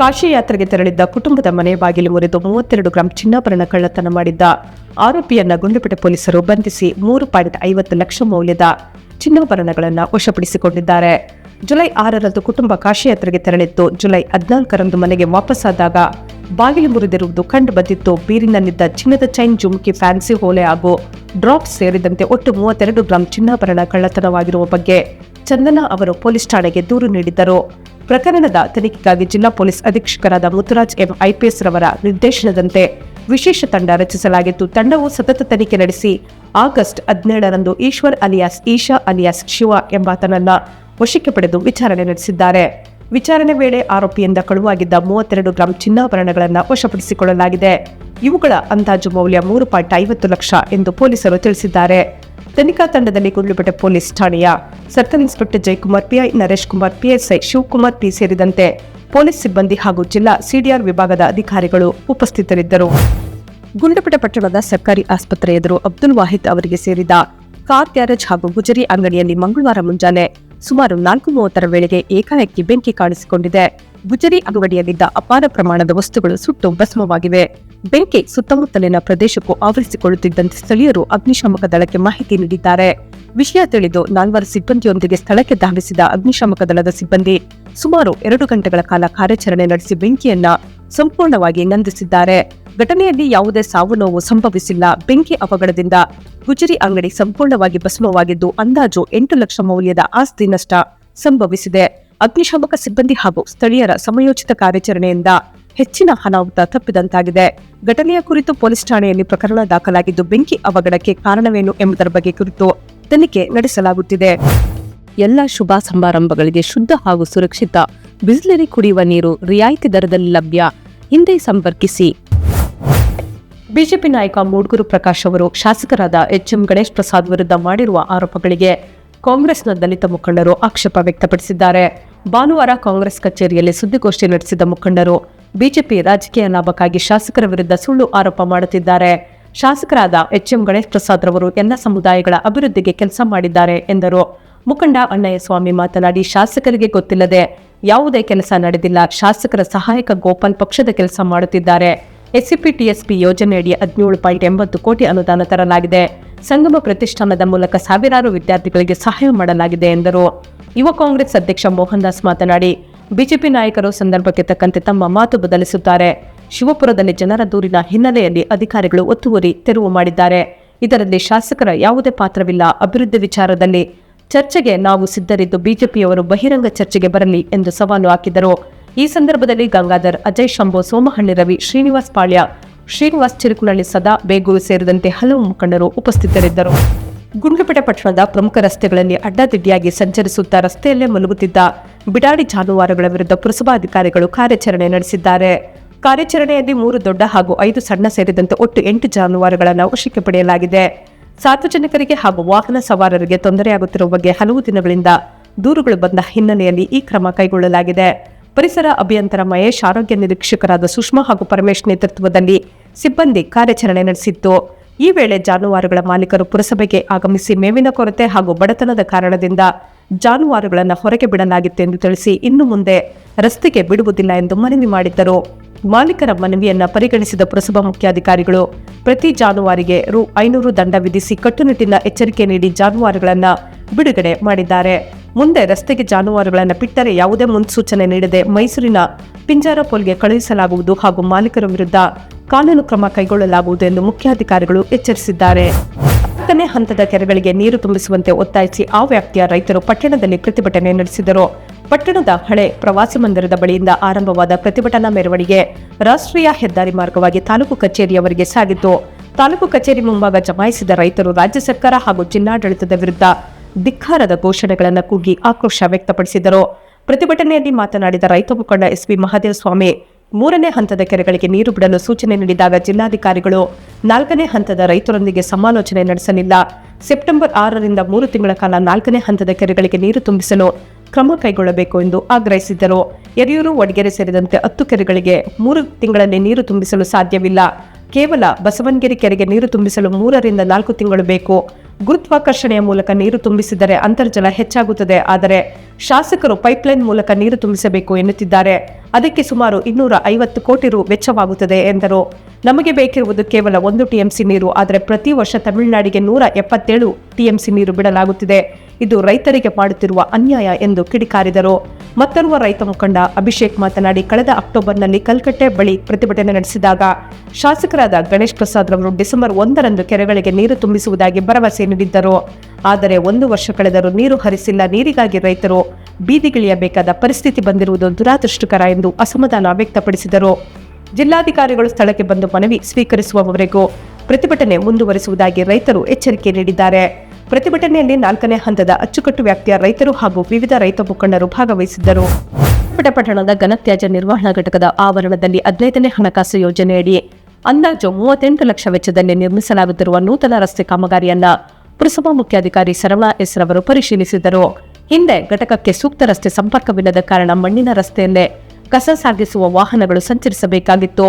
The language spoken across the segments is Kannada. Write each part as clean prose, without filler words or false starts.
ಕಾಶಿ ಯಾತ್ರೆಗೆ ತೆರಳಿದ್ದ ಕುಟುಂಬದ ಮನೆ ಬಾಗಿಲು ಮುರಿದು 32 ಗ್ರಾಂ ಚಿನ್ನಾಭರಣ ಕಳ್ಳತನ ಮಾಡಿದ್ದ ಆರೋಪಿಯನ್ನ ಗುಂಡ್ಲುಪೇಟೆ ಪೊಲೀಸರು ಬಂಧಿಸಿ 3.50 ಲಕ್ಷ ಮೌಲ್ಯದ ಚಿನ್ನಾಭರಣಗಳನ್ನು ವಶಪಡಿಸಿಕೊಂಡಿದ್ದಾರೆ. ಜುಲೈ 6ರಂದು ಕುಟುಂಬ ಕಾಶಿ ಯಾತ್ರೆಗೆ ತೆರಳಿದ್ದು, ಜುಲೈ 14ರಂದು ಮನೆಗೆ ವಾಪಸ್ಸಾದಾಗ ಬಾಗಿಲು ಮುರಿದಿರುವುದು ಕಂಡು ಬಂದಿತ್ತು. ಬೀರಿನಲ್ಲಿದ್ದ ಚಿನ್ನದ ಚೈನ್, ಜುಮ್ಕಿ, ಫ್ಯಾನ್ಸಿ ಓಲೆ ಹಾಗೂ ಡ್ರಾಪ್ಸ್ ಸೇರಿದಂತೆ ಒಟ್ಟು 32 ಗ್ರಾಂ ಚಿನ್ನಾಭರಣ ಕಳ್ಳತನವಾಗಿರುವ ಬಗ್ಗೆ ಚಂದನಾ ಅವರು ಪೊಲೀಸ್ ಠಾಣೆಗೆ ದೂರು ನೀಡಿದ್ದರು. ಪ್ರಕರಣದ ತನಿಖೆಗಾಗಿ ಜಿಲ್ಲಾ ಪೊಲೀಸ್ ಅಧೀಕ್ಷಕರಾದ ಮುತ್ತುರಾಜ್ ಎಂ ಐಪಿಎಸ್ ರವರ ನಿರ್ದೇಶನದಂತೆ ವಿಶೇಷ ತಂಡ ರಚಿಸಲಾಗಿತ್ತು. ತಂಡವು ಸತತ ತನಿಖೆ ನಡೆಸಿ ಆಗಸ್ಟ್ 17ರಂದು ಈಶ್ವರ್ ಅಲಿಯಾಸ್ ಈಶಾ ಅಲಿಯಾಸ್ ಶಿವ ಎಂಬಾತನನ್ನ ವಶಕ್ಕೆ ಪಡೆದು ವಿಚಾರಣೆ ನಡೆಸಿದ್ದಾರೆ. ವಿಚಾರಣೆ ವೇಳೆ ಆರೋಪಿಯಿಂದ ಕಳುವಾಗಿದ್ದ 32 ಗ್ರಾಂ ಚಿನ್ನಾಭರಣಗಳನ್ನು ವಶಪಡಿಸಿಕೊಳ್ಳಲಾಗಿದೆ. ಇವುಗಳ ಅಂದಾಜು ಮೌಲ್ಯ 3.50 ಲಕ್ಷ ಎಂದು ಪೊಲೀಸರು ತಿಳಿಸಿದ್ದಾರೆ. ತನಿಖಾ ತಂಡದಲ್ಲಿ ಗುಂಡ್ಲುಪೇಟೆ ಪೊಲೀಸ್ ಠಾಣೆಯ circle inspector Jayakumar, PI Naresh Kumar, PSI Shivakumar P ಸೇರಿದಂತೆ ಪೊಲೀಸ್ ಸಿಬ್ಬಂದಿ ಹಾಗೂ ಜಿಲ್ಲಾ ಸಿಡಿಆರ್ ವಿಭಾಗದ ಅಧಿಕಾರಿಗಳು ಉಪಸ್ಥಿತರಿದ್ದರು. ಗುಂಡ್ಲುಪೇಟೆ ಪಟ್ಟಣದ ಸರ್ಕಾರಿ ಆಸ್ಪತ್ರೆ ಎದುರು ಅಬ್ದುಲ್ ವಾಹಿದ್ ಅವರಿಗೆ ಸೇರಿದ ಕಾರ್ ಗ್ಯಾರೇಜ್ ಹಾಗೂ ಗುಜರಿ ಅಂಗಡಿಯಲ್ಲಿ ಮಂಗಳವಾರ ಮುಂಜಾನೆ ಸುಮಾರು 4:30 ವೇಳೆಗೆ ಏಕಾಏಕಿ ಬೆಂಕಿ ಕಾಣಿಸಿಕೊಂಡಿದೆ. ಗುಜರಿ ಅಂಗಡಿಯಲ್ಲಿದ್ದ ಅಪಾರ ಪ್ರಮಾಣದ ವಸ್ತುಗಳು ಸುಟ್ಟು ಭಸ್ಮವಾಗಿವೆ. ಬೆಂಕಿ ಸುತ್ತಮುತ್ತಲಿನ ಪ್ರದೇಶಕ್ಕೂ ಆವರಿಸಿಕೊಳ್ಳುತ್ತಿದ್ದಂತೆ ಸ್ಥಳೀಯರು ಅಗ್ನಿಶಾಮಕ ದಳಕ್ಕೆ ಮಾಹಿತಿ ನೀಡಿದ್ದಾರೆ. ವಿಷಯ ತಿಳಿದು 4 ಸಿಬ್ಬಂದಿಯೊಂದಿಗೆ ಸ್ಥಳಕ್ಕೆ ಧಾವಿಸಿದ ಅಗ್ನಿಶಾಮಕ ದಳದ ಸಿಬ್ಬಂದಿ ಸುಮಾರು 2 ಗಂಟೆಗಳ ಕಾಲ ಕಾರ್ಯಾಚರಣೆ ನಡೆಸಿ ಬೆಂಕಿಯನ್ನ ಸಂಪೂರ್ಣವಾಗಿ ನಂದಿಸಿದ್ದಾರೆ. ಘಟನೆಯಲ್ಲಿ ಯಾವುದೇ ಸಾವು ನೋವು ಸಂಭವಿಸಿಲ್ಲ. ಬೆಂಕಿ ಅವಘಡದಿಂದ ಗುಜರಿ ಅಂಗಡಿ ಸಂಪೂರ್ಣವಾಗಿ ಭಸ್ಮವಾಗಿದ್ದು, ಅಂದಾಜು 8 ಲಕ್ಷ ಮೌಲ್ಯದ ಆಸ್ತಿ ನಷ್ಟ ಸಂಭವಿಸಿದೆ. ಅಗ್ನಿಶಾಮಕ ಸಿಬ್ಬಂದಿ ಹಾಗೂ ಸ್ಥಳೀಯರ ಸಮಯೋಚಿತ ಕಾರ್ಯಾಚರಣೆಯಿಂದ ಹೆಚ್ಚಿನ ಅನಾಹುತ ತಪ್ಪಿದಂತಾಗಿದೆ. ಘಟನೆಯ ಕುರಿತು ಪೊಲೀಸ್ ಠಾಣೆಯಲ್ಲಿ ಪ್ರಕರಣ ದಾಖಲಾಗಿದ್ದು, ಬೆಂಕಿ ಅವಘಡಕ್ಕೆ ಕಾರಣವೇನು ಎಂಬುದರ ಬಗ್ಗೆ ಕುರಿತು ತನಿಖೆ ನಡೆಸಲಾಗುತ್ತಿದೆ. ಎಲ್ಲ ಶುಭ ಸಮಾರಂಭಗಳಿಗೆ ಶುದ್ಧ ಹಾಗೂ ಸುರಕ್ಷಿತ ಬಿಸ್ಲರಿ ಕುಡಿಯುವ ನೀರು ರಿಯಾಯಿತಿ ದರದಲ್ಲಿ ಲಭ್ಯ. ಹಿಂದೆ ಸಂಪರ್ಕಿಸಿ. ಬಿಜೆಪಿ ನಾಯಕ ಮೂಡ್ಗುರು ಪ್ರಕಾಶ್ ಅವರು ಶಾಸಕರಾದ ಎಚ್ಎಂ ಗಣೇಶ್ ಪ್ರಸಾದ್ ವಿರುದ್ಧ ಮಾಡಿರುವ ಆರೋಪಗಳಿಗೆ ಕಾಂಗ್ರೆಸ್ನ ದಲಿತ ಮುಖಂಡರು ಆಕ್ಷೇಪ ವ್ಯಕ್ತಪಡಿಸಿದ್ದಾರೆ. ಭಾನುವಾರ ಕಾಂಗ್ರೆಸ್ ಕಚೇರಿಯಲ್ಲಿ ಸುದ್ದಿಗೋಷ್ಠಿ ನಡೆಸಿದ ಮುಖಂಡರು ಬಿಜೆಪಿ ರಾಜಕೀಯ ಲಾಭಕ್ಕಾಗಿ ಶಾಸಕರ ವಿರುದ್ಧ ಸುಳ್ಳು ಆರೋಪ ಮಾಡುತ್ತಿದ್ದಾರೆ. ಶಾಸಕರಾದ ಎಚ್ಎಂ ಗಣೇಶ್ ಪ್ರಸಾದ್ ರವರು ಎಲ್ಲ ಸಮುದಾಯಗಳ ಅಭಿವೃದ್ಧಿಗೆ ಕೆಲಸ ಮಾಡಿದ್ದಾರೆ ಎಂದರು. ಮುಖಂಡ ಅಣ್ಣಯ್ಯ ಸ್ವಾಮಿ ಮಾತನಾಡಿ, ಶಾಸಕರಿಗೆ ಗೊತ್ತಿಲ್ಲದೆ ಯಾವುದೇ ಕೆಲಸ ನಡೆದಿಲ್ಲ. ಶಾಸಕರ ಸಹಾಯಕ ಗೋಪಾಲ್ ಪಕ್ಷದ ಕೆಲಸ ಮಾಡುತ್ತಿದ್ದಾರೆ. ಎಸ್ಸಿಪಿ ಟಿಎಸ್ಪಿ ಯೋಜನೆಯಡಿ 17.80 ಕೋಟಿ ಅನುದಾನ ತರಲಾಗಿದೆ. ಸಂಗಮ ಪ್ರತಿಷ್ಠಾನದ ಮೂಲಕ ಸಾವಿರಾರು ವಿದ್ಯಾರ್ಥಿಗಳಿಗೆ ಸಹಾಯ ಮಾಡಲಾಗಿದೆ ಎಂದರು. ಯುವ ಕಾಂಗ್ರೆಸ್ ಅಧ್ಯಕ್ಷ ಮೋಹನ್ ದಾಸ್ ಮಾತನಾಡಿ, ಬಿಜೆಪಿ ನಾಯಕರು ಸಂದರ್ಭಕ್ಕೆ ತಕ್ಕಂತೆ ತಮ್ಮ ಮಾತು ಬದಲಿಸುತ್ತಾರೆ. ಶಿವಪುರದಲ್ಲಿ ಜನರ ದೂರಿನ ಹಿನ್ನೆಲೆಯಲ್ಲಿ ಅಧಿಕಾರಿಗಳು ಒತ್ತುವರಿ ತೆರವು ಮಾಡಿದ್ದಾರೆ. ಇದರಲ್ಲಿ ಶಾಸಕರ ಯಾವುದೇ ಪಾತ್ರವಿಲ್ಲ. ಅಭಿವೃದ್ಧಿ ವಿಚಾರದಲ್ಲಿ ಚರ್ಚೆಗೆ ನಾವು ಸಿದ್ಧರಿದ್ದು ಬಿಜೆಪಿಯವರು ಬಹಿರಂಗ ಚರ್ಚೆಗೆ ಬರಲಿ ಎಂದು ಸವಾಲು ಹಾಕಿದರು. ಈ ಸಂದರ್ಭದಲ್ಲಿ ಗಂಗಾಧರ್, ಅಜಯ್ ಶಂಭೋ, ಸೋಮಹಳ್ಳಿ ರವಿ, ಶ್ರೀನಿವಾಸ್ ಪಾಳ್ಯ, ಶ್ರೀನಿವಾಸ್ ಚಿರುಕುನಳ್ಳಿ, ಸದಾ ಬೇಗೂರು ಸೇರಿದಂತೆ ಹಲವು ಮುಖಂಡರು ಉಪಸ್ಥಿತರಿದ್ದರು. ಗುಂಡ್ಲುಪೇಟೆ ಪಟ್ಟಣದ ಪ್ರಮುಖ ರಸ್ತೆಗಳಲ್ಲಿ ಅಡ್ಡಾದಿಡ್ಡಿಯಾಗಿ ಸಂಚರಿಸುತ್ತಾ ರಸ್ತೆಯಲ್ಲೇ ಮಲಗುತ್ತಿದ್ದ ಬಿಡಾಡಿ ಜಾನುವಾರುಗಳ ವಿರುದ್ಧ ಪುರಸಭಾಧಿಕಾರಿಗಳು ಕಾರ್ಯಾಚರಣೆ ನಡೆಸಿದ್ದಾರೆ. ಕಾರ್ಯಾಚರಣೆಯಲ್ಲಿ 3 ದೊಡ್ಡ ಹಾಗೂ 5 ಸಣ್ಣ ಸೇರಿದಂತೆ ಒಟ್ಟು 8 ಜಾನುವಾರುಗಳನ್ನು ವಶಕ್ಕೆ ಪಡೆಯಲಾಗಿದೆ. ಸಾರ್ವಜನಿಕರಿಗೆ ಹಾಗೂ ವಾಹನ ಸವಾರರಿಗೆ ತೊಂದರೆಯಾಗುತ್ತಿರುವ ಬಗ್ಗೆ ಹಲವು ದಿನಗಳಿಂದ ದೂರುಗಳು ಬಂದ ಹಿನ್ನೆಲೆಯಲ್ಲಿ ಈ ಕ್ರಮ ಕೈಗೊಳ್ಳಲಾಗಿದೆ. ಪರಿಸರ ಅಭಿಯಂತರ ಮಹೇಶ್, ಆರೋಗ್ಯ ನಿರೀಕ್ಷಕರಾದ ಸುಷ್ಮಾ ಹಾಗೂ ಪರಮೇಶ್ ನೇತೃತ್ವದಲ್ಲಿ ಸಿಬ್ಬಂದಿ ಕಾರ್ಯಾಚರಣೆ ನಡೆಸಿತ್ತು. ಈ ವೇಳೆ ಜಾನುವಾರುಗಳ ಮಾಲೀಕರು ಪುರಸಭೆಗೆ ಆಗಮಿಸಿ ಮೇವಿನ ಕೊರತೆ ಹಾಗೂ ಬಡತನದ ಕಾರಣದಿಂದ ಜಾನುವಾರುಗಳನ್ನು ಹೊರಗೆ ಬಿಡಲಾಗಿತ್ತು ಎಂದು ತಿಳಿಸಿ ಇನ್ನು ಮುಂದೆ ರಸ್ತೆಗೆ ಬಿಡುವುದಿಲ್ಲ ಎಂದು ಮನವಿ ಮಾಡಿದ್ದರು. ಮಾಲೀಕರ ಮನವಿಯನ್ನ ಪರಿಗಣಿಸಿದ ಪುರಸಭಾ ಮುಖ್ಯಾಧಿಕಾರಿಗಳು ಪ್ರತಿ ಜಾನುವಾರಿಗೆ ರು 500 ದಂಡ ವಿಧಿಸಿ ಕಟ್ಟುನಿಟ್ಟಿನ ಎಚ್ಚರಿಕೆ ನೀಡಿ ಜಾನುವಾರುಗಳನ್ನು ಬಿಡುಗಡೆ ಮಾಡಿದ್ದಾರೆ. ಮುಂದೆ ರಸ್ತೆಗೆ ಜಾನುವಾರುಗಳನ್ನು ಬಿಟ್ಟರೆ ಯಾವುದೇ ಮುನ್ಸೂಚನೆ ನೀಡದೆ ಮೈಸೂರಿನ ಪಿಂಜಾರಪೋಲ್ಗೆ ಕಳುಹಿಸಲಾಗುವುದು ಹಾಗೂ ಮಾಲೀಕರ ವಿರುದ್ಧ ಕಾನೂನು ಕ್ರಮ ಕೈಗೊಳ್ಳಲಾಗುವುದು ಎಂದು ಮುಖ್ಯಾಧಿಕಾರಿಗಳು ಎಚ್ಚರಿಸಿದ್ದಾರೆ. 4ನೇ ಹಂತದ ಕೆರೆಗಳಿಗೆ ನೀರು ತುಂಬಿಸುವಂತೆ ಒತ್ತಾಯಿಸಿ ಆ ವ್ಯಾಪ್ತಿಯ ರೈತರು ಪಟ್ಟಣದಲ್ಲಿ ಪ್ರತಿಭಟನೆ ನಡೆಸಿದರು. ಪಟ್ಟಣದ ಹಳೆ ಪ್ರವಾಸಿ ಮಂದಿರದ ಬಳಿಯಿಂದ ಆರಂಭವಾದ ಪ್ರತಿಭಟನಾ ಮೆರವಣಿಗೆ ರಾಷ್ಟ್ರೀಯ ಹೆದ್ದಾರಿ ಮಾರ್ಗವಾಗಿ ತಾಲೂಕು ಕಚೇರಿಯವರೆಗೆ ಸಾಗಿತು. ತಾಲೂಕು ಕಚೇರಿ ಮುಂಭಾಗ ಜಮಾಯಿಸಿದ ರೈತರು ರಾಜ್ಯ ಸರ್ಕಾರ ಹಾಗೂ ಜಿಲ್ಲಾಡಳಿತದ ವಿರುದ್ಧ ಧಿಕ್ಕಾರದ ಘೋಷಣೆಗಳನ್ನು ಕೂಗಿ ಆಕ್ರೋಶ ವ್ಯಕ್ತಪಡಿಸಿದರು. ಪ್ರತಿಭಟನೆಯಲ್ಲಿ ಮಾತನಾಡಿದ ರೈತ ಮುಖಂಡ ಎಸ್ವಿ ಮಹದೇವ ಸ್ವಾಮಿ, 3ನೇ ಹಂತದ ಕೆರೆಗಳಿಗೆ ನೀರು ಬಿಡಲು ಸೂಚನೆ ನೀಡಿದಾಗ ಜಿಲ್ಲಾಧಿಕಾರಿಗಳು 4ನೇ ಹಂತದ ರೈತರೊಂದಿಗೆ ಸಮಾಲೋಚನೆ ನಡೆಸಲಿಲ್ಲ. ಸೆಪ್ಟೆಂಬರ್ 6ರಿಂದ 3 ತಿಂಗಳ ಕಾಲ 4ನೇ ಹಂತದ ಕೆರೆಗಳಿಗೆ ನೀರು ತುಂಬಿಸಲು ಕ್ರಮ ಕೈಗೊಳ್ಳಬೇಕು ಎಂದು ಆಗ್ರಹಿಸಿದ್ದರು. ಯರಿಯೂರು, ವಡಗೆರೆ ಸೇರಿದಂತೆ 10 ಕೆರೆಗಳಿಗೆ 3 ತಿಂಗಳಲ್ಲಿ ನೀರು ತುಂಬಿಸಲು ಸಾಧ್ಯವಿಲ್ಲ. ಕೇವಲ ಬಸವನಗಿರಿ ಕೆರೆಗೆ ನೀರು ತುಂಬಿಸಲು 3ರಿಂದ 4 ತಿಂಗಳು ಬೇಕು. ಗುರುತ್ವಾಕರ್ಷಣೆಯ ಮೂಲಕ ನೀರು ತುಂಬಿಸಿದರೆ ಅಂತರ್ಜಲ ಹೆಚ್ಚಾಗುತ್ತದೆ. ಆದರೆ ಶಾಸಕರು ಪೈಪ್ಲೈನ್ ಮೂಲಕ ನೀರು ತುಂಬಿಸಬೇಕು ಎನ್ನುತ್ತಿದ್ದಾರೆ. ಅದಕ್ಕೆ ಸುಮಾರು 250 ಕೋಟಿ ರು ವೆಚ್ಚವಾಗುತ್ತದೆ ಎಂದರು. ನಮಗೆ ಬೇಕಿರುವುದು ಕೇವಲ 1 ಟಿಎಂಸಿ ನೀರು. ಆದರೆ ಪ್ರತಿ ವರ್ಷ ತಮಿಳುನಾಡಿಗೆ 177 ಟಿಎಂಸಿ ನೀರು ಬಿಡಲಾಗುತ್ತಿದೆ. ಇದು ರೈತರಿಗೆ ಮಾಡುತ್ತಿರುವ ಅನ್ಯಾಯ ಎಂದು ಕಿಡಿಕಾರಿದರು. ಮತ್ತೋರ್ವ ರೈತ ಮುಖಂಡ ಅಭಿಷೇಕ್ ಮಾತನಾಡಿ, ಕಳೆದ ಅಕ್ಟೋಬರ್ನಲ್ಲಿ ಕಲ್ಕಟ್ಟೆ ಬಳಿ ಪ್ರತಿಭಟನೆ ನಡೆಸಿದಾಗ ಶಾಸಕರಾದ ಗಣೇಶ್ ಪ್ರಸಾದ್ ರವರು ಡಿಸೆಂಬರ್ 1ರಂದು ಕೆರೆಗಳಿಗೆ ನೀರು ತುಂಬಿಸುವುದಾಗಿ ಭರವಸೆ ನೀಡಿದ್ದರು. ಆದರೆ 1 ವರ್ಷ ಕಳೆದರೂ ನೀರು ಹರಿಸಿಲ್ಲ. ನೀರಿಗಾಗಿ ರೈತರು ಬೀದಿಗಿಳಿಯಬೇಕಾದ ಪರಿಸ್ಥಿತಿ ಬಂದಿರುವುದು ದುರಾದೃಷ್ಟಕರ ಎಂದು ಅಸಮಾಧಾನ ವ್ಯಕ್ತಪಡಿಸಿದರು. ಜಿಲ್ಲಾಧಿಕಾರಿಗಳು ಸ್ಥಳಕ್ಕೆ ಬಂದು ಮನವಿ ಸ್ವೀಕರಿಸುವವರೆಗೂ ಪ್ರತಿಭಟನೆ ಮುಂದುವರಿಸುವುದಾಗಿ ರೈತರು ಎಚ್ಚರಿಕೆ ನೀಡಿದ್ದಾರೆ. ಪ್ರತಿಭಟನೆಯಲ್ಲಿ 4ನೇ ಹಂತದ ಅಚ್ಚುಕಟ್ಟು ವ್ಯಾಪ್ತಿಯ ರೈತರು ಹಾಗೂ ವಿವಿಧ ರೈತ ಮುಖಂಡರು ಭಾಗವಹಿಸಿದ್ದರು. ಪಟ್ಟಣದ ಘನತ್ಯಾಜ್ಯ ನಿರ್ವಹಣಾ ಘಟಕದ ಆವರಣದಲ್ಲಿ 15ನೇ ಹಣಕಾಸು ಯೋಜನೆಯಡಿ ಅಂದಾಜು 38 ಲಕ್ಷ ವೆಚ್ಚದಲ್ಲಿ ನಿರ್ಮಿಸಲಾಗುತ್ತಿರುವ ನೂತನ ರಸ್ತೆ ಕಾಮಗಾರಿಯನ್ನ ಪುರಸಭಾ ಮುಖ್ಯಾಧಿಕಾರಿ ಸರವಣ ಎಸ್ ರವರು ಪರಿಶೀಲಿಸಿದರು. ಹಿಂದೆ ಘಟಕಕ್ಕೆ ಸೂಕ್ತ ರಸ್ತೆ ಸಂಪರ್ಕವಿಲ್ಲದ ಕಾರಣ ಮಣ್ಣಿನ ರಸ್ತೆಯಲ್ಲೇ ಕಸ ಸಾಗಿಸುವ ವಾಹನಗಳು ಸಂಚರಿಸಬೇಕಾಗಿತ್ತು.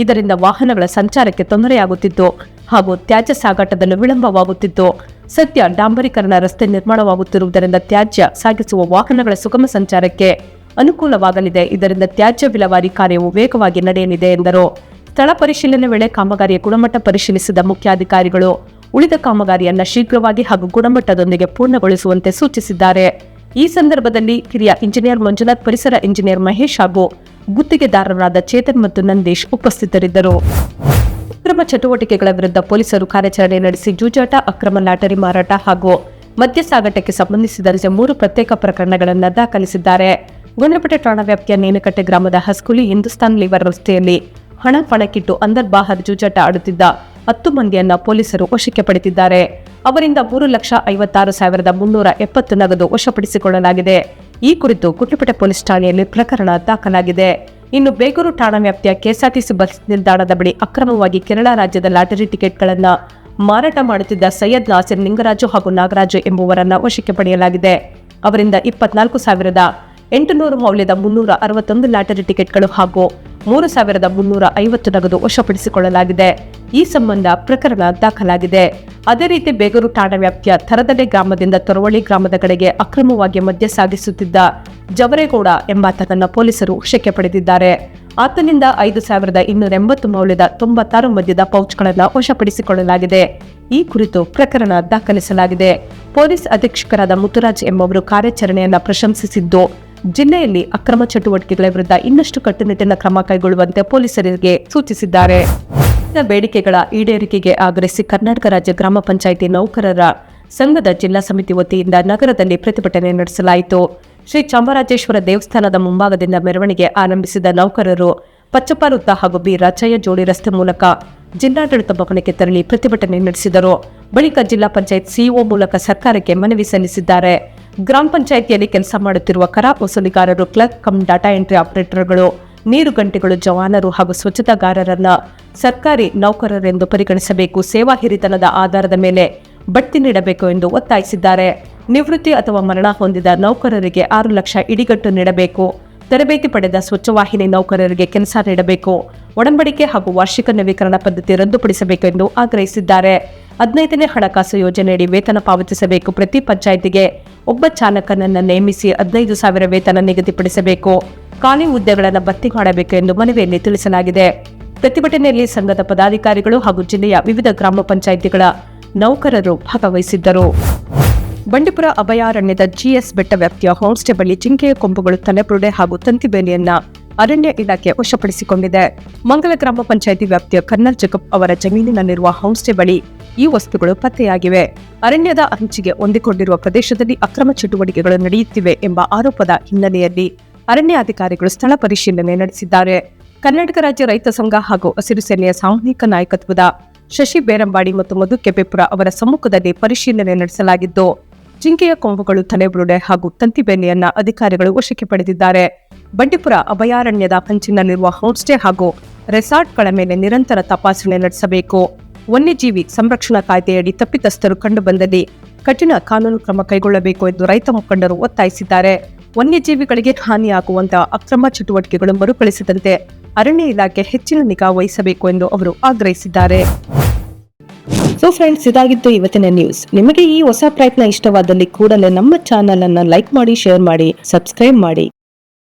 ಇದರಿಂದ ವಾಹನಗಳ ಸಂಚಾರಕ್ಕೆ ತೊಂದರೆಯಾಗುತ್ತಿತ್ತು ಹಾಗೂ ತ್ಯಾಜ್ಯ ಸಾಗಾಟದಲ್ಲೂ ವಿಳಂಬವಾಗುತ್ತಿತ್ತು. ಸದ್ಯ ಡಾಂಬರೀಕರಣ ರಸ್ತೆ ನಿರ್ಮಾಣವಾಗುತ್ತಿರುವುದರಿಂದ ತ್ಯಾಜ್ಯ ಸಾಗಿಸುವ ವಾಹನಗಳ ಸುಗಮ ಸಂಚಾರಕ್ಕೆ ಅನುಕೂಲವಾಗಲಿದೆ. ಇದರಿಂದ ತ್ಯಾಜ್ಯ ವಿಲೇವಾರಿ ಕಾರ್ಯವು ವೇಗವಾಗಿ ನಡೆಯಲಿದೆ ಎಂದರು. ಸ್ಥಳ ಪರಿಶೀಲನೆ ವೇಳೆ ಕಾಮಗಾರಿಯ ಗುಣಮಟ್ಟ ಪರಿಶೀಲಿಸಿದ ಮುಖ್ಯಾಧಿಕಾರಿಗಳು ಉಳಿದ ಕಾಮಗಾರಿಯನ್ನ ಶೀಘ್ರವಾಗಿ ಹಾಗೂ ಗುಣಮಟ್ಟದೊಂದಿಗೆ ಪೂರ್ಣಗೊಳಿಸುವಂತೆ ಸೂಚಿಸಿದ್ದಾರೆ. ಈ ಸಂದರ್ಭದಲ್ಲಿ ಹಿರಿಯ ಇಂಜಿನಿಯರ್ ಮಂಜುನಾಥ್, ಪರಿಸರ ಇಂಜಿನಿಯರ್ ಮಹೇಶ್ ಹಾಗೂ ಗುತ್ತಿಗೆದಾರರಾದ ಚೇತನ್ ಮತ್ತು ನಂದೀಶ್ ಉಪಸ್ಥಿತರಿದ್ದರು. ಅಕ್ರಮ ಚಟುವಟಿಕೆಗಳ ವಿರುದ್ಧ ಪೊಲೀಸರು ಕಾರ್ಯಾಚರಣೆ ನಡೆಸಿ ಜೂಜಾಟ, ಅಕ್ರಮ ಲಾಟರಿ ಮಾರಾಟ ಹಾಗೂ ಮದ್ಯ ಸಾಗಾಟಕ್ಕೆ ಸಂಬಂಧಿಸಿದಂತೆ 3 ಪ್ರತ್ಯೇಕ ಪ್ರಕರಣಗಳನ್ನು ದಾಖಲಿಸಿದ್ದಾರೆ. ಗುಂಡ್ಲುಪೇಟೆ ಠಾಣಾ ವ್ಯಾಪ್ತಿಯ ನೇನಕಟ್ಟೆ ಗ್ರಾಮದ ಹಸ್ಕುಲಿ ಹಿಂದೂಸ್ತಾನ್ ಲಿವರ್ ರಸ್ತೆಯಲ್ಲಿ ಹಣ ಪಣಕ್ಕಿಟ್ಟು ಅಂದರ್ ಬಾಹರ್ ಜೂಜಾಟ ಆಡುತ್ತಿದ್ದ 10 ಮಂದಿಯನ್ನ ಪೊಲೀಸರು ವಶಕ್ಕೆ ಪಡೆದಿದ್ದಾರೆ. ಅವರಿಂದ 3,56,370 ನಗದು ವಶಪಡಿಸಿಕೊಳ್ಳಲಾಗಿದೆ. ಈ ಕುರಿತು ಗುಂಡ್ಲುಪೇಟೆ ಪೊಲೀಸ್ ಠಾಣೆಯಲ್ಲಿ ಪ್ರಕರಣ ದಾಖಲಾಗಿದೆ. ಇನ್ನು ಬೇಗೂರು ಠಾಣಾ ವ್ಯಾಪ್ತಿಯ ಕೆಎಸ್ಆರ್ಟಿಸಿ ಬಸ್ ನಿಲ್ದಾಣದ ಬಳಿ ಅಕ್ರಮವಾಗಿ ಕೇರಳ ರಾಜ್ಯದ ಲಾಟರಿ ಟಿಕೆಟ್ಗಳನ್ನು ಮಾರಾಟ ಮಾಡುತ್ತಿದ್ದ ಸೈಯದ್ ನಾಸಿರ್, ನಿಂಗರಾಜು ಹಾಗೂ ನಾಗರಾಜು ಎಂಬುವರನ್ನ ವಶಕ್ಕೆ ಪಡೆಯಲಾಗಿದೆ. ಅವರಿಂದ 24,800 ಮೌಲ್ಯದ 361 ಲಾಟರಿ ಟಿಕೆಟ್ಗಳು ಹಾಗೂ 3,350 ನಗದು ವಶಪಡಿಸಿಕೊಳ್ಳಲಾಗಿದೆ. ಈ ಸಂಬಂಧ ಪ್ರಕರಣ ದಾಖಲಾಗಿದೆ. ಅದೇ ರೀತಿ ಬೇಗೂರು ಠಾಣಾ ವ್ಯಾಪ್ತಿಯ ಥರದಲೆ ಗ್ರಾಮದಿಂದ ತೊರವಳ್ಳಿ ಗ್ರಾಮದ ಕಡೆಗೆ ಅಕ್ರಮವಾಗಿ ಮದ್ಯ ಸಾಗಿಸುತ್ತಿದ್ದ ಜವರೇಗೌಡ ಎಂಬಾತನನ್ನ ಪೊಲೀಸರು ವಶಕ್ಕೆ ಪಡೆದಿದ್ದಾರೆ. ಆತನಿಂದ 5,280 ಮೌಲ್ಯದ 96 ಮದ್ಯದ ಪೌಚ್ಗಳನ್ನು ವಶಪಡಿಸಿಕೊಳ್ಳಲಾಗಿದೆ. ಈ ಕುರಿತು ಪ್ರಕರಣ ದಾಖಲಿಸಲಾಗಿದೆ. ಪೊಲೀಸ್ ಅಧೀಕ್ಷಕರಾದ ಮುತ್ತುರಾಜ್ ಎಂಬುವರು ಕಾರ್ಯಾಚರಣೆಯನ್ನ ಪ್ರಶಂಸಿಸಿದ್ದು, ಜಿಲ್ಲೆಯಲ್ಲಿ ಅಕ್ರಮ ಚಟುವಟಿಕೆಗಳ ವಿರುದ್ಧ ಇನ್ನಷ್ಟು ಕಟ್ಟುನಿಟ್ಟಿನ ಕ್ರಮ ಕೈಗೊಳ್ಳುವಂತೆ ಪೊಲೀಸರಿಗೆ ಸೂಚಿಸಿದ್ದಾರೆ. ಬೇಡಿಕೆಗಳ ಈಡೇರಿಕೆಗೆ ಆಗ್ರಹಿಸಿ ಕರ್ನಾಟಕ ರಾಜ್ಯ ಗ್ರಾಮ ಪಂಚಾಯಿತಿ ನೌಕರರ ಸಂಘದ ಜಿಲ್ಲಾ ಸಮಿತಿ ವತಿಯಿಂದ ನಗರದಲ್ಲಿ ಪ್ರತಿಭಟನೆ ನಡೆಸಲಾಯಿತು. ಶ್ರೀ ಚಾಮರಾಜೇಶ್ವರ ದೇವಸ್ಥಾನದ ಮುಂಭಾಗದಿಂದ ಮೆರವಣಿಗೆ ಆರಂಭಿಸಿದ ನೌಕರರು ಪಚ್ಚಪ್ಪ ವೃತ್ತ ಹಾಗೂ ಬಿ ರಾಚಯ್ಯ ಜೋಡಿ ರಸ್ತೆ ಮೂಲಕ ಜಿಲ್ಲಾಡಳಿತ ಭವನಕ್ಕೆ ತೆರಳಿ ಪ್ರತಿಭಟನೆ ನಡೆಸಿದರು. ಬಳಿಕ ಜಿಲ್ಲಾ ಪಂಚಾಯತ್ ಸಿಇಒ ಮೂಲಕ ಸರ್ಕಾರಕ್ಕೆ ಮನವಿ ಸಲ್ಲಿಸಿದ್ದಾರೆ. ಗ್ರಾಮ ಪಂಚಾಯಿತಿಯಲ್ಲಿ ಕೆಲಸ ಮಾಡುತ್ತಿರುವ ಕರ ವಸೂಲಿಗಾರರು, ಕ್ಲರ್ಕ್ ಕಮ್ ಡಾಟಾ ಎಂಟ್ರಿ ಆಪರೇಟರ್ಗಳು, ನೀರು ಗಂಟೆಗಳು, ಜವಾನರು ಹಾಗೂ ಸ್ವಚ್ಛತಾಗಾರರನ್ನ ಸರ್ಕಾರಿ ನೌಕರರೆಂದು ಪರಿಗಣಿಸಬೇಕು. ಸೇವಾ ಹಿರಿತನದ ಆಧಾರದ ಮೇಲೆ ಬಡ್ತಿ ನೀಡಬೇಕು ಎಂದು ಒತ್ತಾಯಿಸಿದ್ದಾರೆ. ನಿವೃತ್ತಿ ಅಥವಾ ಮರಣ ಹೊಂದಿದ ನೌಕರರಿಗೆ 6 ಲಕ್ಷ ಇಡಿಗಟ್ಟು ನೀಡಬೇಕು. ತರಬೇತಿ ಪಡೆದ ಸ್ವಚ್ಛವಾಹಿನಿ ನೌಕರರಿಗೆ ಕೆಲಸ ನೀಡಬೇಕು. ಒಡಂಬಡಿಕೆ ಹಾಗೂ ವಾರ್ಷಿಕ ನವೀಕರಣ ಪದ್ಧತಿ ರದ್ದುಪಡಿಸಬೇಕು ಎಂದು ಆಗ್ರಹಿಸಿದ್ದಾರೆ. 15ನೇ ಹಣಕಾಸು ಯೋಜನೆಯಡಿ ವೇತನ ಪಾವತಿಸಬೇಕು. ಪ್ರತಿ ಪಂಚಾಯಿತಿಗೆ ಒಬ್ಬ ಚಾಲಕನನ್ನು ನೇಮಿಸಿ 15,000 ವೇತನ ನಿಗದಿಪಡಿಸಬೇಕು. ಖಾಲಿ ಹುದ್ದೆಗಳನ್ನು ಭರ್ತಿ ಮಾಡಬೇಕು ಎಂದು ಮನವಿಯಲ್ಲಿ ತಿಳಿಸಲಾಗಿದೆ. ಪ್ರತಿಭಟನೆಯಲ್ಲಿ ಸಂಘದ ಪದಾಧಿಕಾರಿಗಳು ಹಾಗೂ ಜಿಲ್ಲೆಯ ವಿವಿಧ ಗ್ರಾಮ ಪಂಚಾಯಿತಿಗಳ ನೌಕರರು ಭಾಗವಹಿಸಿದ್ದರು. ಬಂಡೀಪುರ ಅಭಯಾರಣ್ಯದ ಜಿಎಸ್ ಬೆಟ್ಟ ವ್ಯಾಪ್ತಿಯ ಹೋಂಸ್ಟೇ ಬಳಿ ಜಿಂಕೆಯ ಕೊಂಬುಗಳು, ತಲೆಬುರುಡೆ ಹಾಗೂ ತಂತಿಬೇಲಿಯನ್ನ ಅರಣ್ಯ ಇಲಾಖೆ ವಶಪಡಿಸಿಕೊಂಡಿದೆ. ಮಂಗಲ ಗ್ರಾಮ ಪಂಚಾಯಿತಿ ವ್ಯಾಪ್ತಿಯ ಕರ್ನಲ್ ಜಗಪ್ ಅವರ ಜಮೀನಿನಲ್ಲಿರುವ ಹೋಂಸ್ಟೇ ಬಳಿ ಈ ವಸ್ತುಗಳು ಪತ್ತೆಯಾಗಿವೆ. ಅರಣ್ಯದ ಅಂಚಿಗೆ ಹೊಂದಿಕೊಂಡಿರುವ ಪ್ರದೇಶದಲ್ಲಿ ಅಕ್ರಮ ಚಟುವಟಿಕೆಗಳು ನಡೆಯುತ್ತಿವೆ ಎಂಬ ಆರೋಪದ ಹಿನ್ನೆಲೆಯಲ್ಲಿ ಅರಣ್ಯಾಧಿಕಾರಿಗಳು ಸ್ಥಳ ಪರಿಶೀಲನೆ ನಡೆಸಿದ್ದಾರೆ. ಕರ್ನಾಟಕ ರಾಜ್ಯ ರೈತ ಸಂಘ ಹಾಗೂ ಹಸಿರು ಸೇನೆಯ ಸಾಮೂಹಿಕ ನಾಯಕತ್ವದ ಶಶಿ ಬೇರಂಬಾಡಿ ಮತ್ತು ಮಧು ಕೆಪೆಪುರ ಅವರ ಸಮ್ಮುಖದಲ್ಲಿ ಪರಿಶೀಲನೆ ನಡೆಸಲಾಗಿದ್ದು, ಜಿಂಕೆಯ ಕೊಂಬುಗಳು, ತಲೆಬುರುಡೆ ಹಾಗೂ ತಂತಿಬೇಲಿಯನ್ನ ಅಧಿಕಾರಿಗಳು ವಶಕ್ಕೆ ಪಡೆದಿದ್ದಾರೆ. ಬಂಡೀಪುರ ಅಭಯಾರಣ್ಯದ ಅಂಚಿನಲ್ಲಿರುವ ಹೋಂಸ್ಟೇ ಹಾಗೂ ರೆಸಾರ್ಟ್ಗಳ ಮೇಲೆ ನಿರಂತರ ತಪಾಸಣೆ ನಡೆಸಬೇಕು. ವನ್ಯಜೀವಿ ಸಂರಕ್ಷಣಾ ಕಾಯ್ದೆಯಡಿ ತಪ್ಪಿತಸ್ಥರು ಕಂಡುಬಂದಲ್ಲಿ ಕಠಿಣ ಕಾನೂನು ಕ್ರಮ ಕೈಗೊಳ್ಳಬೇಕು ಎಂದು ರೈತ ಮುಖಂಡರು ಒತ್ತಾಯಿಸಿದ್ದಾರೆ. ವನ್ಯಜೀವಿಗಳಿಗೆ ಹಾನಿಯಾಗುವಂತಹ ಅಕ್ರಮ ಚಟುವಟಿಕೆಗಳು ಮರುಕಳಿಸದಂತೆ ಅರಣ್ಯ ಇಲಾಖೆ ಹೆಚ್ಚಿನ ನಿಗಾ ವಹಿಸಬೇಕು ಎಂದು ಅವರು ಆಗ್ರಹಿಸಿದ್ದಾರೆ. ಸೊ ಫ್ರೆಂಡ್ಸ್, ಇದಾಗಿತ್ತು ಇವತ್ತಿನ ನ್ಯೂಸ್. ನಿಮಗೆ ಈ ಹೊಸ ಪ್ರಯತ್ನ ಇಷ್ಟವಾದಲ್ಲಿ ಕೂಡಲೇ ನಮ್ಮ ಚಾನೆಲ್ ಅನ್ನ ಲೈಕ್ ಮಾಡಿ, ಶೇರ್ ಮಾಡಿ, ಸಬ್ಸ್ಕ್ರೈಬ್ ಮಾಡಿ.